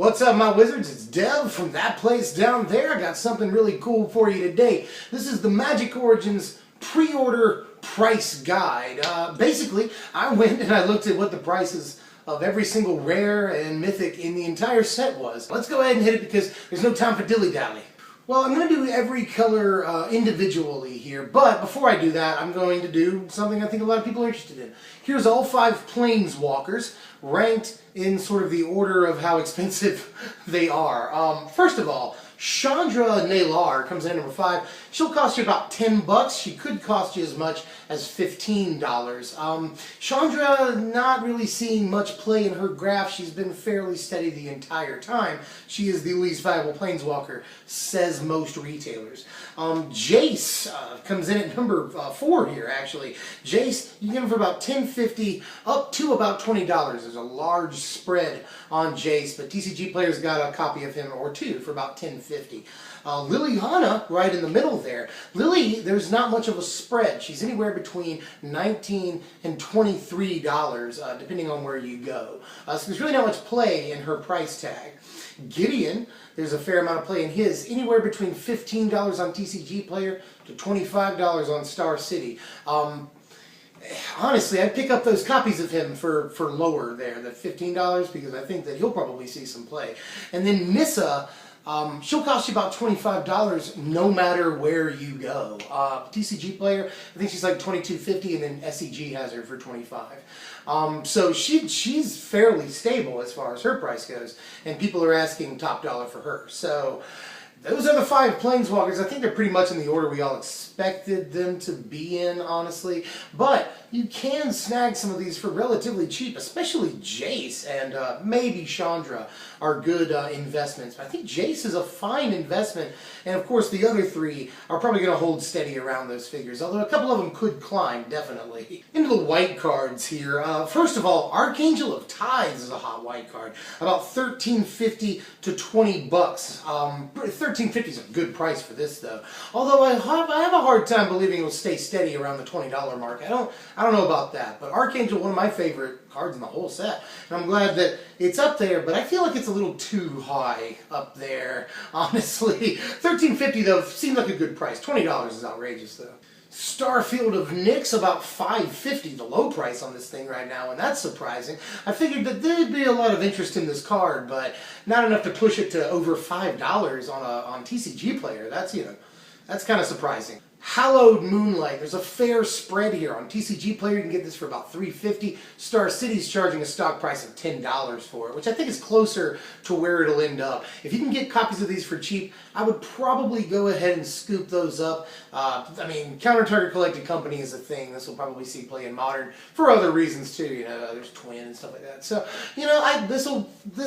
What's up, my wizards? It's Dev from that place down there. I got something really cool for you today. This is the Magic Origins pre-order price guide. Basically, I went and I looked at what the prices of every single rare and mythic in the entire set was. Let's go ahead and hit it because there's no time for dilly-dally. Well, I'm going to do every color individually here, but before I do that, I'm going to do something I think a lot of people are interested in. Here's all 5 Planeswalkers, ranked in sort of the order of how expensive they are. First of all, Chandra Nalar comes in at number 5. She'll cost you about 10 bucks. She could cost you as much as $15. Chandra, not really seeing much play in her graph. She's been fairly steady the entire time. She is the least valuable Planeswalker, says most retailers. Jace comes in at number 4 here, actually. Jace, you can get him for about $10.50 up to about $20. There's a large spread on Jace, but TCG players got a copy of him or two for about $10.50. Liliana, right in the middle there. Lily, there's not much of a spread. She's anywhere between $19 and $23, depending on where you go. So there's really not much play in her price tag. Gideon, there's a fair amount of play in his, anywhere between $15 on TCG Player to $25 on Star City. Honestly, I'd pick up those copies of him for lower there, the $15, because I think that he'll probably see some play. And then Nissa, she'll cost you about $25 no matter where you go. TCG Player, I think she's like $22.50, and then SEG has her for $25. So she's fairly stable as far as her price goes, and people are asking top dollar for her. So those are the 5 Planeswalkers. I think they're pretty much in the order we all expected them to be in, honestly. But you can snag some of these for relatively cheap, especially Jace and maybe Chandra are good investments. I think Jace is a fine investment, and of course the other 3 are probably going to hold steady around those figures, although a couple of them could climb, definitely. Into the white cards here. First of all, Archangel of Tides is a hot white card. About $13.50 to $20. $13.50 is a good price for this, though. Although I have a hard time believing it will stay steady around the $20 mark. I don't know about that, but Archangel, one of my favorite cards in the whole set, and I'm glad that it's up there, but I feel like it's a little too high up there, honestly. $13.50 though seems like a good price. $20 is outrageous though. Starfield of Nyx, about $5.50, the low price on this thing right now, and that's surprising. I figured that there'd be a lot of interest in this card, but not enough to push it to over $5 on TCG Player. That's kind of surprising. Hallowed Moonlight, there's a fair spread here. On TCG Player you can get this for about $3.50. Star City's charging a stock price of $10 for it, which I think is closer to where it'll end up. If you can get copies of these for cheap, I would probably go ahead and scoop those up. I mean, counter-target collected company is a thing. This will probably see play in Modern for other reasons too. You know, there's Twin and stuff like that. So, you know, this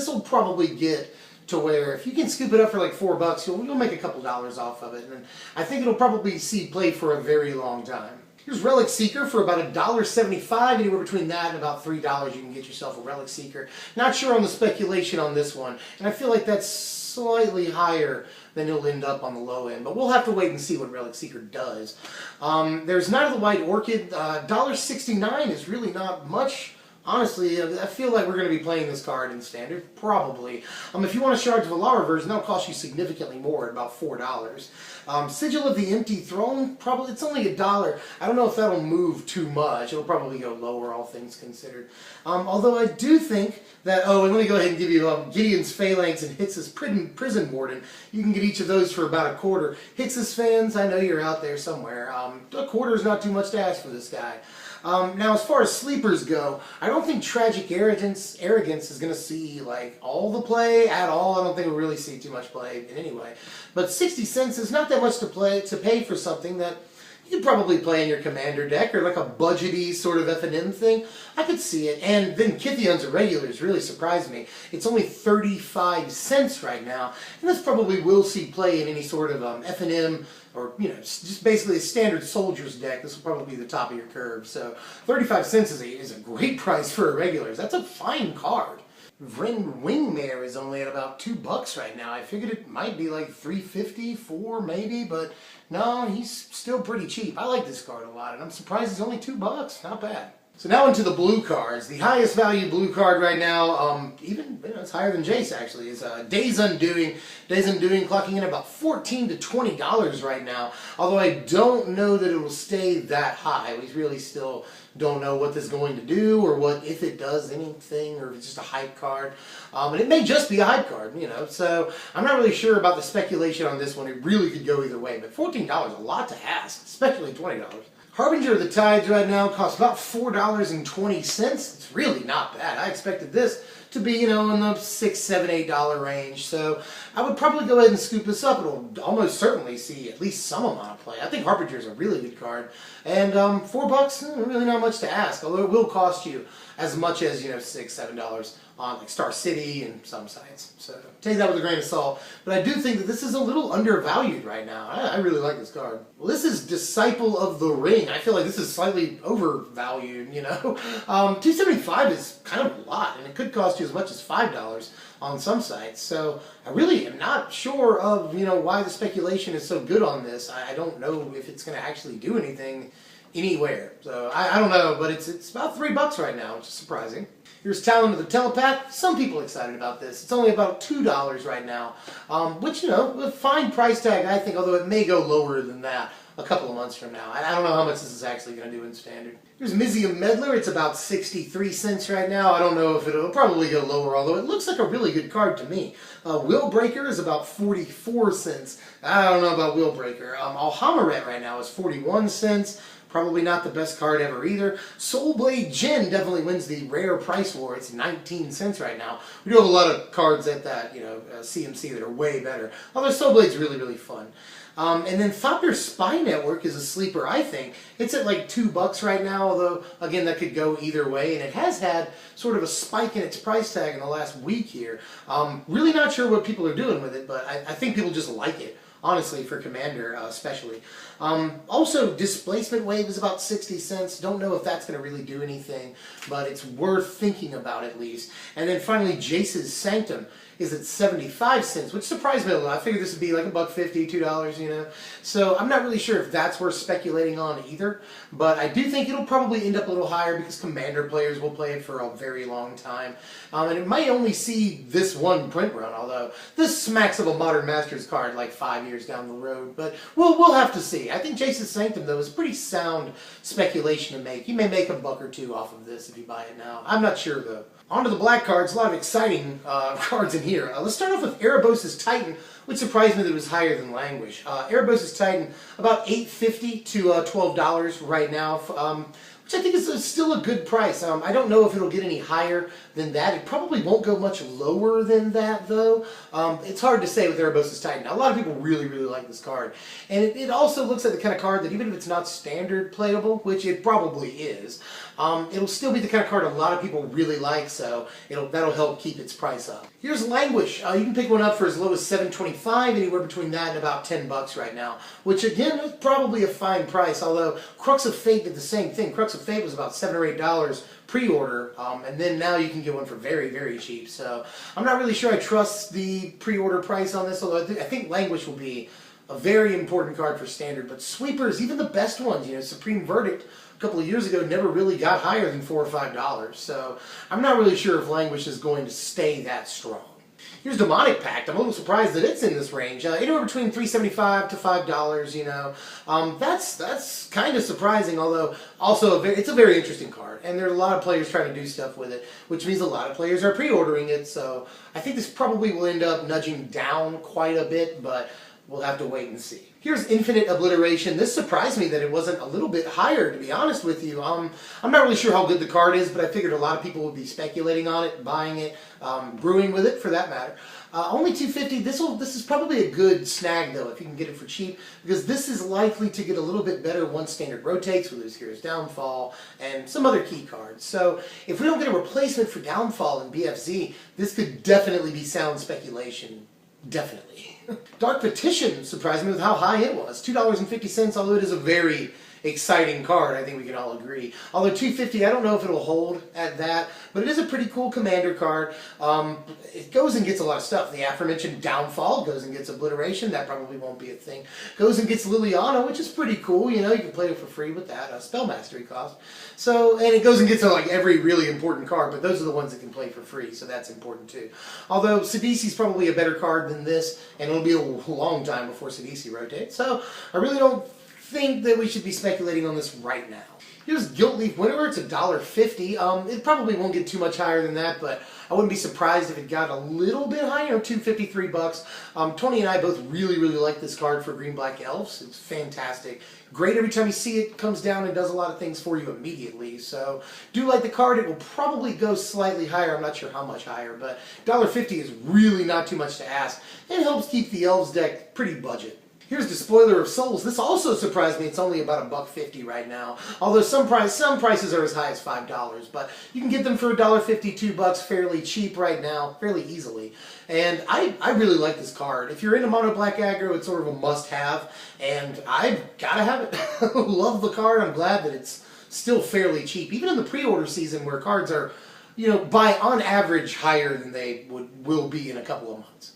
will probably get to where if you can scoop it up for like $4, you'll make a couple dollars off of it, and I think it'll probably see play for a very long time. Here's Relic Seeker for about $1.75, anywhere between that and about $3 you can get yourself a Relic Seeker. Not sure on the speculation on this one, and I feel like that's slightly higher than it'll end up on the low end, but we'll have to wait and see what Relic Seeker does. There's Night of the White Orchid. $1.69 is really not much. Honestly, I feel like we're going to be playing this card in Standard, probably. If you want a Shards of Alara version, that'll cost you significantly more, at about $4. Sigil of the Empty Throne, probably it's only $1. I don't know if that'll move too much. It'll probably go lower, all things considered. Although I do think that, and let me go ahead and give you Gideon's Phalanx and Hix's Prison Warden. You can get each of those for about $0.25. Hix's fans, I know you're out there somewhere. $0.25 is not too much to ask for this guy. Now, as far as sleepers go, I don't think Tragic Arrogance is going to see like all the play at all. I don't think we'll really see too much play in any way. But 60 cents is not that much to pay for something that you could probably play in your commander deck, or like a budgety sort of F&M thing. I could see it. And then Kytheon's Irregulars really surprised me. It's only 35 cents right now, and this probably will see play in any sort of F&M, or, you know, just basically a standard Soldiers deck. This will probably be the top of your curve. So 35 cents is a great price for Irregulars. That's a fine card. Vren Wingmare is only at about $2 right now. I figured it might be like $3.50, $4 maybe, but no, he's still pretty cheap. I like this card a lot, and I'm surprised he's only $2. Not bad. So now into the blue cards. The highest value blue card right now, even it's higher than Jace actually, is Days Undoing. Days Undoing clocking in about $14 to $20 right now. Although I don't know that it will stay that high. We really still don't know what this is going to do, or what, if it does anything, or if it's just a hype card. And it may just be a hype card, you know. So I'm not really sure about the speculation on this one. It really could go either way. But $14, a lot to ask, especially $20. Harbinger of the Tides right now costs about $4.20. It's really not bad. I expected this to be, you know, in the $6, $7, $8 range. So I would probably go ahead and scoop this up. It'll almost certainly see at least some amount of play. I think Harbinger is a really good card. And $4, really not much to ask. Although it will cost you as much as, you know, $6, $7 on like Star City and some sites. So take that with a grain of salt. But I do think that this is a little undervalued right now. I really like this card. Well, this is Disciple of the Ring. I feel like this is slightly overvalued, you know. $275 is kind of a lot, and it could cost you as much as $5 on some sites. So I really am not sure of, you know, why the speculation is so good on this. I don't know if it's going to actually do anything anywhere. So I don't know, but it's about $3 right now, which is surprising. Here's Talon of the Telepath. Some people are excited about this. It's only about $2 right now, which, you know, a fine price tag, I think, although it may go lower than that a couple of months from now. I don't know how much this is actually going to do in Standard. Here's Mizium Meddler. It's about 63 cents right now. I don't know if it'll probably go lower, although it looks like a really good card to me. Will Breaker is about 44 cents. I don't know about Will Breaker. Alhamaret right now is 41 cents. Probably not the best card ever either. Soulblade Jin definitely wins the rare price war. It's 19 cents right now. We do have a lot of cards at that, you know, CMC that are way better. Although Soulblade's really, really fun. And then Thopter Spy Network is a sleeper, I think. It's at like $2 right now, although, again, that could go either way. And it has had sort of a spike in its price tag in the last week here. Really not sure what people are doing with it, but I think people just like it. Honestly, for Commander especially. Also, Displacement Wave is about 60 cents. Don't know if that's going to really do anything, but it's worth thinking about at least. And then finally, Jace's Sanctum is at 75 cents, which surprised me a little. I figured this would be like $1.50, $2, you know. So I'm not really sure if that's worth speculating on either, but I do think it'll probably end up a little higher because Commander players will play it for a very long time. And it might only see this one print run, although this smacks of a Modern Masters card like 5 years down the road. But we'll have to see. I think Jace's Sanctum, though, is pretty sound speculation to make. You may make $1 or $2 off of this if you buy it now. I'm not sure, though. On to the black cards. A lot of exciting cards in here. Let's start off with Erebos' Titan, which surprised me that it was higher than Languish. Erebos' Titan, about $8.50 to $12 right now, which I think is still a good price. I don't know if it'll get any higher than that. It probably won't go much lower than that, though. It's hard to say with Erebos' Titan. Now, a lot of people really, really like this card. And it also looks like the kind of card that even if it's not standard playable, which it probably is, it'll still be the kind of card a lot of people really like, so that'll help keep its price up. Here's Languish. You can pick one up for as low as $7.25, anywhere between that and about $10 right now, which again is probably a fine price, although Crux of Fate did the same thing. Crux of Fate was about $7 or $8 pre-order, and then now you can get one for very, very cheap. So I'm not really sure I trust the pre-order price on this, although I think Languish will be a very important card for Standard. But sweepers, even the best ones, you know, Supreme Verdict a couple of years ago never really got higher than $4 or $5. So I'm not really sure if Languish is going to stay that strong. Here's Demonic Pact. I'm a little surprised that it's in this range. Anywhere between $3.75 to $5, you know. That's kind of surprising, although also it's a very interesting card. And there are a lot of players trying to do stuff with it, which means a lot of players are pre-ordering it. So I think this probably will end up nudging down quite a bit, but we'll have to wait and see. Here's Infinite Obliteration. This surprised me that it wasn't a little bit higher, to be honest with you. I'm not really sure how good the card is, but I figured a lot of people would be speculating on it, buying it, brewing with it, for that matter. Only $2.50. This is probably a good snag, though, if you can get it for cheap, because this is likely to get a little bit better once Standard rotates with Lose Hero's Downfall and some other key cards. So if we don't get a replacement for Downfall in BFZ, this could definitely be sound speculation. Definitely. Dark Petition surprised me with how high it was. $2.50, although it is a very exciting card, I think we can all agree. Although 250, I don't know if it'll hold at that, but it is a pretty cool commander card. It goes and gets a lot of stuff. The aforementioned Downfall goes and gets Obliteration. That probably won't be a thing. Goes and gets Liliana, which is pretty cool. You know, you can play it for free with that. Spell Mastery cost. So, and it goes and gets like every really important card, but those are the ones that can play for free, so that's important too. Although Sidisi's probably a better card than this, and it'll be a long time before Sidisi rotates. So I really don't think that we should be speculating on this right now. Here's Gilt Leaf Winnower. It's $1.50. It probably won't get too much higher than that, but I wouldn't be surprised if it got a little bit higher, $2.53. Tony and I both really like this card for Green-Black Elves. It's fantastic. Great every time you see it, comes down and does a lot of things for you immediately. So, do like the card. It will probably go slightly higher. I'm not sure how much higher, but $1.50 is really not too much to ask. And it helps keep the Elves deck pretty budget. Here's Despoiler of Souls. This also surprised me. It's only about $1.50 right now. Although some prices are as high as $5, but you can get them for $1.50, $2 fairly cheap right now, fairly easily. And I really like this card. If you're into mono black aggro, it's sort of a must-have, and I've gotta have it. Love the card. I'm glad that it's still fairly cheap, even in the pre-order season where cards are, you know, on average higher than they will be in a couple of months.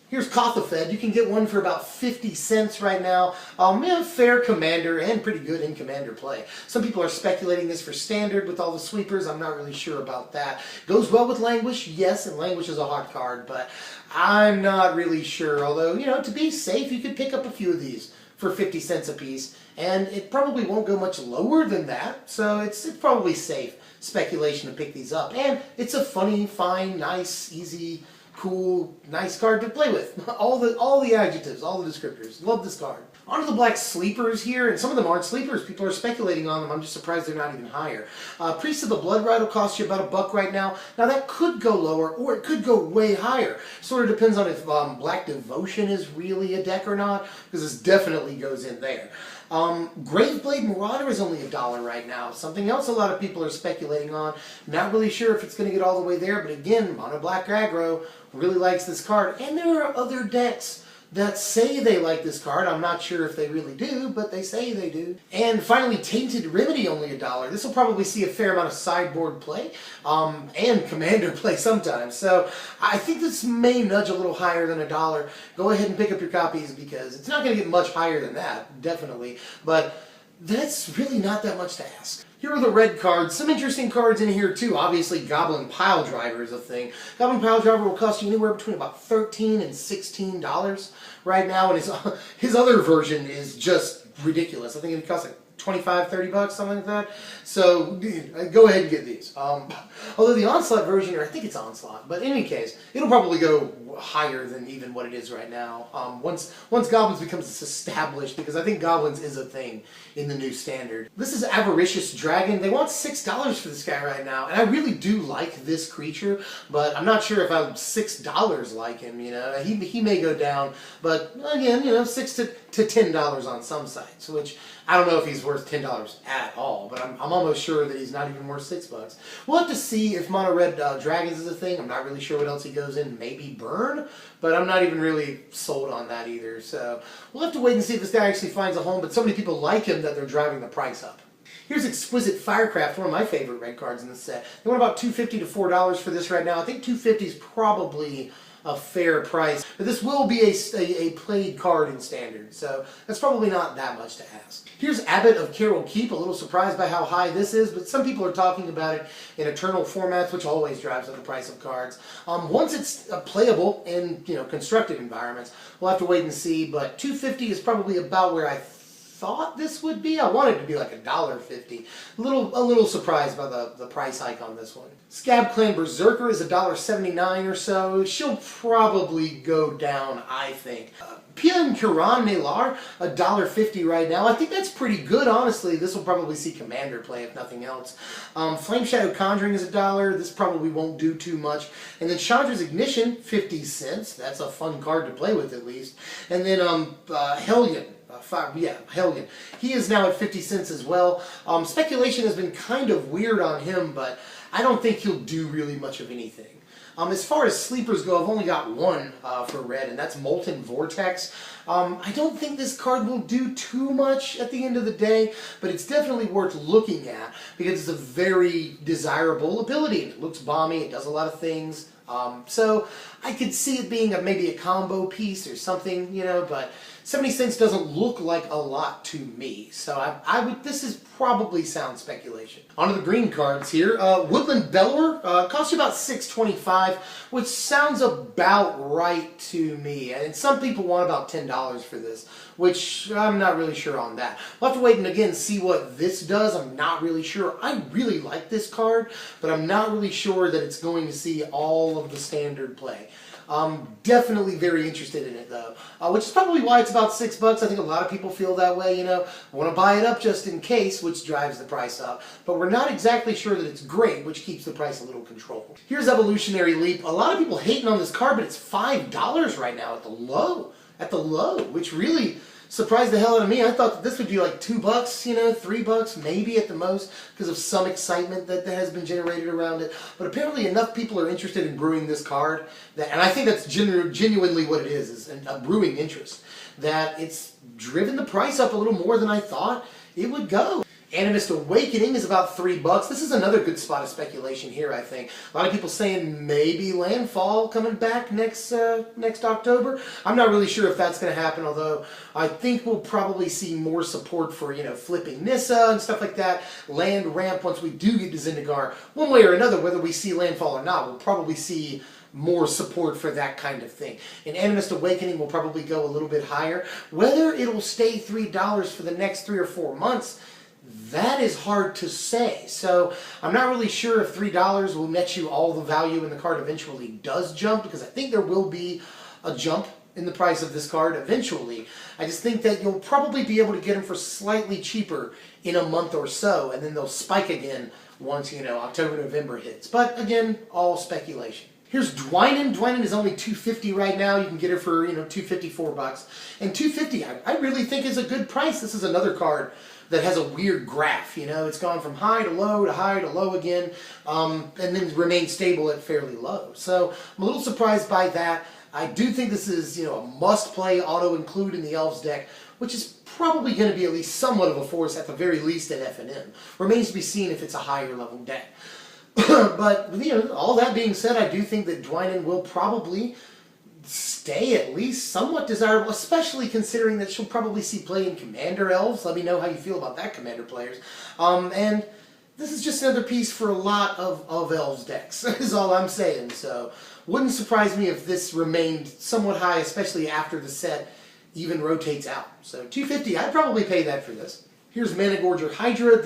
Here's Kothafed. You can get one for about 50 cents right now. Yeah, fair commander and pretty good in commander play. Some people are speculating this for standard with all the sweepers. I'm not really sure about that. Goes well with Languish, yes, and Languish is a hot card, but I'm not really sure. Although, you know, to be safe, you could pick up a few of these for 50 cents a piece, and it probably won't go much lower than that, so it's probably safe speculation to pick these up. And it's a funny, fine, nice, easy, cool, nice card to play with. All the adjectives, all the descriptors. Love this card. On to the black sleepers here, and some of them aren't sleepers. People are speculating on them. I'm just surprised they're not even higher. Priest of the Blood Rite will cost you about $1 right now. Now that could go lower, or it could go way higher. Sort of depends on if Black Devotion is really a deck or not, because this definitely goes in there. Graveblade Marauder is only $1 right now. Something else a lot of people are speculating on. Not really sure if it's going to get all the way there, but again, mono black aggro really likes this card. And there are other decks that say they like this card. I'm not sure if they really do, but they say they do. And finally, Tainted Remedy, only $1. This will probably see a fair amount of sideboard play and commander play sometimes. So I think this may nudge a little higher than $1. Go ahead and pick up your copies because it's not going to get much higher than that, definitely. But that's really not that much to ask. Here are the red cards. Some interesting cards in here too. Obviously, Goblin Pile Driver is a thing. Goblin Pile Driver will cost you anywhere between about $13 and $16 right now, and his other version is just ridiculous. I think it costs like $25, $30, something like that. So go ahead and get these. Although the Onslaught version, or I think it's Onslaught, but in any case, it'll probably go higher than even what it is right now. Once Goblins becomes established, because I think Goblins is a thing in the new standard. This is Avaricious Dragon. They want $6 for this guy right now, and I really do like this creature, but I'm not sure if I'm $6 like him. You know, he may go down, but again, you know, $6 to $10 on some sites, which I don't know if he's worth $10 at all, but I'm almost sure that he's not even worth $6. We'll have to see if Mono Red Dragons is a thing. I'm not really sure what else he goes in. Maybe Burn, but I'm not even really sold on that either. So we'll have to wait and see if this guy actually finds a home, but so many people like him that they're driving the price up. Here's Exquisite Firecraft, one of my favorite red cards in this set. They want about $2.50 to $4 for this right now. I think $2.50 is probably a fair price. But this will be a played card in Standard, so that's probably not that much to ask. Here's Abbot of Carol Keep. A little surprised by how high this is, but some people are talking about it in Eternal formats, which always drives up the price of cards. Once it's playable in constructed environments, we'll have to wait and see, but $2.50 is probably about where I thought this would be. I wanted it to be like $1.50. A little surprised by the price hike on this one. Scab Clan Berserker is $1.79 or so. She'll probably go down, I think. Pia and Kiran Nelar, $1.50 right now. I think that's pretty good, honestly. This will probably see Commander play, if nothing else. Flame Shadow Conjuring is $1. This probably won't do too much. And then Chandra's Ignition, 50 cents. That's a fun card to play with, at least. And then Hellion. Hellion. He is now at 50 cents as well. Speculation has been kind of weird on him, but I don't think he'll do really much of anything. As far as sleepers go, I've only got one for red, and that's Molten Vortex. I don't think this card will do too much at the end of the day, but it's definitely worth looking at because it's a very desirable ability. It looks bomby, it does a lot of things. So I could see it being maybe a combo piece or something, you know, but 70 cents doesn't look like a lot to me. So this is probably sound speculation. On to the green cards here. Woodland Bellower costs you about $6.25, which sounds about right to me. And some people want about $10 for this, which I'm not really sure on that. We'll have to wait and again see what this does. I'm not really sure. I really like this card, but I'm not really sure that it's going to see all of the standard play. Definitely very interested in it though, which is probably why it's about $6. I think a lot of people feel that way, you know, want to buy it up just in case, which drives the price up. But we're not exactly sure that it's great, which keeps the price a little controlled. Here's Evolutionary Leap. A lot of people hating on this card, but it's $5 right now at the low, which really surprised the hell out of me. I thought that this would be like $2, you know, $3 maybe at the most because of some excitement that has been generated around it. But apparently enough people are interested in brewing this card, and I think that's genuinely what it is a brewing interest, that it's driven the price up a little more than I thought it would go. Animist Awakening is about $3. This is another good spot of speculation here, I think. A lot of people saying maybe Landfall coming back next October. I'm not really sure if that's going to happen, although I think we'll probably see more support for, you know, flipping Nissa and stuff like that. Land ramp once we do get to Zendikar. One way or another, whether we see Landfall or not, we'll probably see more support for that kind of thing. And Animist Awakening will probably go a little bit higher. Whether it'll stay $3 for the next 3 or 4 months, that is hard to say. So I'm not really sure if $3 will net you all the value when the card eventually does jump, because I think there will be a jump in the price of this card eventually. I just think that you'll probably be able to get them for slightly cheaper in a month or so, and then they'll spike again once, you know, October, November hits. But again, all speculation. Here's Dwynen. Dwynen is only $2.50 right now. You can get it for, you know, $2.54. And $2.50 I really think is a good price. This is another card that has a weird graph, you know. It's gone from high to low again, and then remained stable at fairly low. So I'm a little surprised by that. I do think this is, you know, a must-play auto-include in the Elves deck, which is probably going to be at least somewhat of a force, at the very least at F&M. Remains to be seen if it's a higher level deck. But, you know, all that being said, I do think that Dwynen will probably stay at least somewhat desirable, especially considering that she'll probably see play in Commander Elves. Let me know how you feel about that, Commander players. And this is just another piece for a lot of Elves decks, is all I'm saying. So, wouldn't surprise me if this remained somewhat high, especially after the set even rotates out. So, $2.50, I'd probably pay that for this. Here's Managorger Hydra.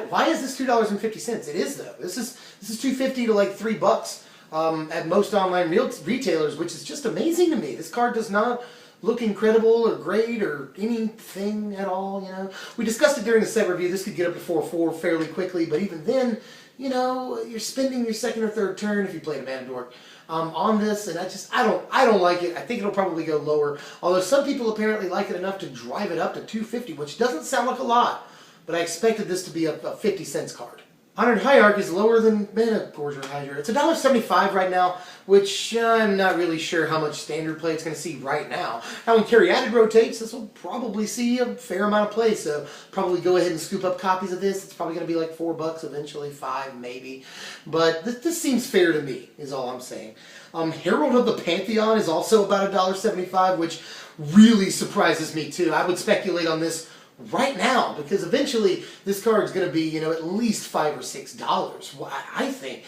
Why is this $2.50? It is though. This is $2.50 to like $3 at most online retailers, which is just amazing to me. This card does not look incredible or great or anything at all. You know, we discussed it during the set review. This could get up to 4/4 fairly quickly, but even then, you know, you're spending your second or third turn if you played a Mana Dork on this, and I don't like it. I think it'll probably go lower. Although some people apparently like it enough to drive it up to $2.50, which doesn't sound like a lot, but I expected this to be a 50 cents card. Honored Hierarch is lower than Managorger Hydra. It's $1.75 right now, which I'm not really sure how much standard play it's going to see right now. Now when Caryatid rotates, this will probably see a fair amount of play, so probably go ahead and scoop up copies of this. It's probably going to be like $4 eventually, $5 maybe. But this seems fair to me, is all I'm saying. Herald of the Pantheon is also about $1.75, which really surprises me too. I would speculate on this right now, because eventually this card is going to be, you know, at least $5 or $6. Well, I think.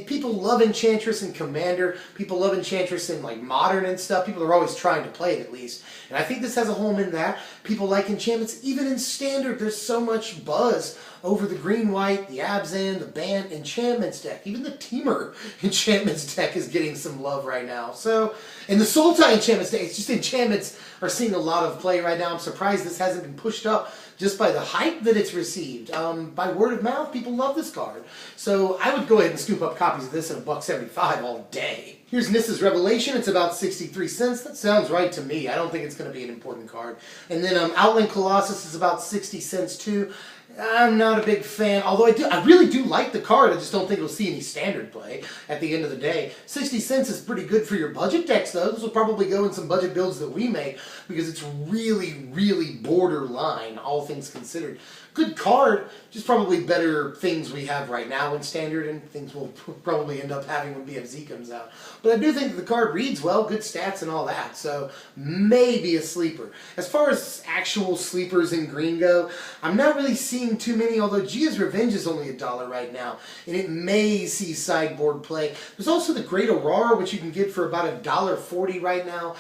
People love Enchantress and Commander. People love Enchantress in like Modern and stuff. People are always trying to play it at least. And I think this has a home in that. People like enchantments. Even in Standard, there's so much buzz over the green-white, the Abzan, the Bant enchantments deck. Even the Temur enchantments deck is getting some love right now. So, and the Sultai enchantments deck, it's just enchantments are seeing a lot of play right now. I'm surprised this hasn't been pushed up just by the hype that it's received. By word of mouth, people love this card. So I would go ahead and scoop up copies of this at $1.75 all day. Here's Nissa's Revelation. It's about 63 cents. That sounds right to me. I don't think it's going to be an important card. And then Outland Colossus is about 60 cents too. I'm not a big fan, although I really do like the card. I just don't think it'll see any standard play at the end of the day. 60 cents is pretty good for your budget decks, though. This will probably go in some budget builds that we make because it's really, really borderline, all things considered. Good card, just probably better things we have right now in standard and things we'll probably end up having when BFZ comes out. But I do think that the card reads well, good stats and all that, so maybe a sleeper. As far as actual sleepers in green go, I'm not really seeing too many, although Gia's Revenge is only $1 right now, and it may see sideboard play. There's also the Great Aurora, which you can get for about $1.40 right now,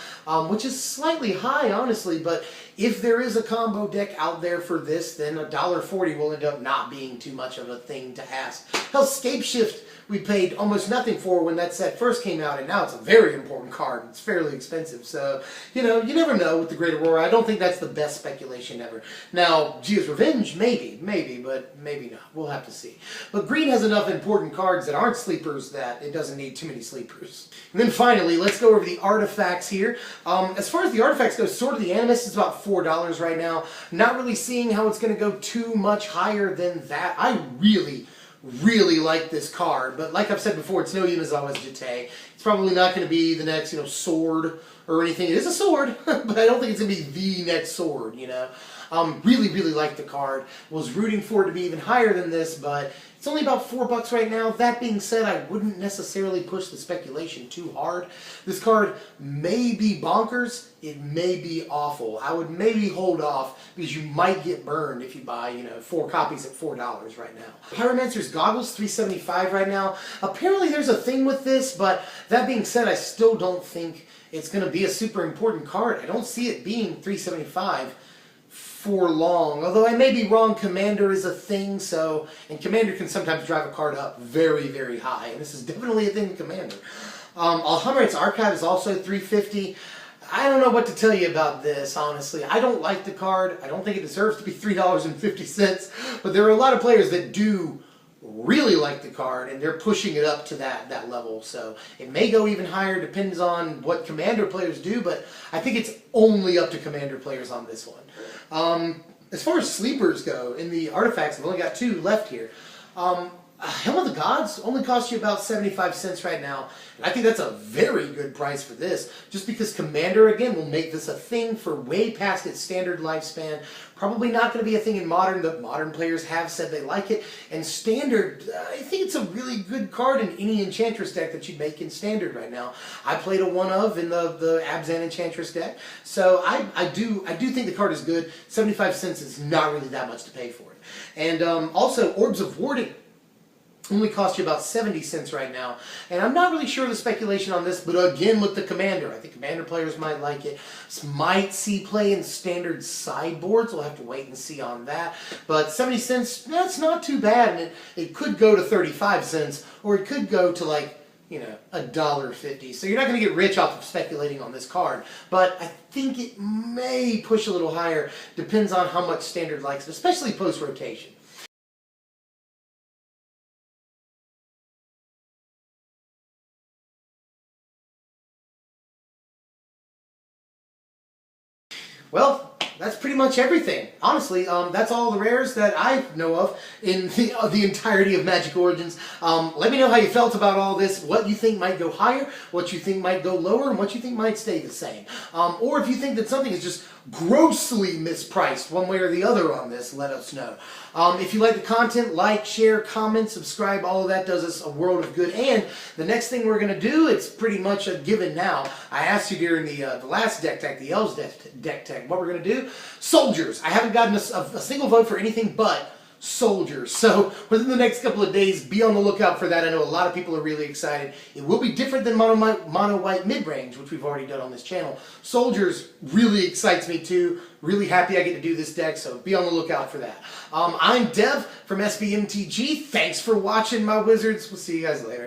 which is slightly high, honestly, but if there is a combo deck out there for this, then $1.40 will end up not being too much of a thing to ask. Hell, Scapeshift we paid almost nothing for when that set first came out, and now it's a very important card. It's fairly expensive, so, you know, you never know with the Great Aurora. I don't think that's the best speculation ever. Now, Gia's Revenge, maybe, but maybe not. We'll have to see. But green has enough important cards that aren't sleepers that it doesn't need too many sleepers. And then finally, let's go over the artifacts here. As far as the artifacts go, Sword of the Animus is about $4 right now. Not really seeing how it's going to go too much higher than that. I really like this card, but like I've said before, it's no Yumezawa's Jite. It's probably not going to be the next, sword or anything. It is a sword, but I don't think it's going to be the next sword, Really like the card. Was rooting for it to be even higher than this, but it's only about $4 right now. That being said, I wouldn't necessarily push the speculation too hard. This card may be bonkers. It may be awful. I would maybe hold off because you might get burned if you buy, 4 copies at $4 right now. Pyromancer's Goggles, $3.75 right now. Apparently there's a thing with this, but that being said, I still don't think it's going to be a super important card. I don't see it being $3.75 for long. Although I may be wrong, Commander is a thing, and Commander can sometimes drive a card up very, very high, and this is definitely a thing with Commander. Alhammar's Archive is also $3.50. I don't know what to tell you about this, honestly. I don't like the card. I don't think it deserves to be $3.50, but there are a lot of players that do really like the card, and they're pushing it up to that level. So it may go even higher, depends on what Commander players do, but I think it's only up to Commander players on this one. As far as sleepers go, in the artifacts, I've only got 2 left here. Helm of the Gods only costs you about 75 cents right now, and I think that's a very good price for this, just because Commander, again, will make this a thing for way past its standard lifespan. Probably not going to be a thing in Modern. The Modern players have said they like it, and Standard, I think it's a really good card in any Enchantress deck that you make in Standard right now. I played a one-of in the Abzan Enchantress deck, so I do think the card is good. 75 cents is not really that much to pay for it. And also, Orbs of Warding only cost you about 70 cents right now. And I'm not really sure of the speculation on this, but again with the Commander, I think Commander players might like it. This might see play in standard sideboards. We'll have to wait and see on that. But 70 cents, that's not too bad. And it could go to 35 cents, or it could go to like, $1.50. So you're not going to get rich off of speculating on this card. But I think it may push a little higher. Depends on how much Standard likes it, especially post-rotation. Well, that's pretty much everything. Honestly, that's all the rares that I know of in the entirety of Magic Origins. Let me know how you felt about all this, what you think might go higher, what you think might go lower, and what you think might stay the same. Or if you think that something is just grossly mispriced one way or the other on this, let us know. If you like the content, like, share, comment, subscribe, all of that does us a world of good. And the next thing we're going to do, it's pretty much a given now. I asked you during the last deck tech, the Elves deck tech, what we're going to do. Soldiers. I haven't gotten a single vote for anything but soldiers. So within the next couple of days, be on the lookout for that. I know a lot of people are really excited. It will be different than mono white mid-range, which we've already done on this channel. Soldiers really excites me too. Really happy I get to do this deck, so be on the lookout for that. I'm Dev from SBMTG. Thanks for watching, my wizards. We'll see you guys later.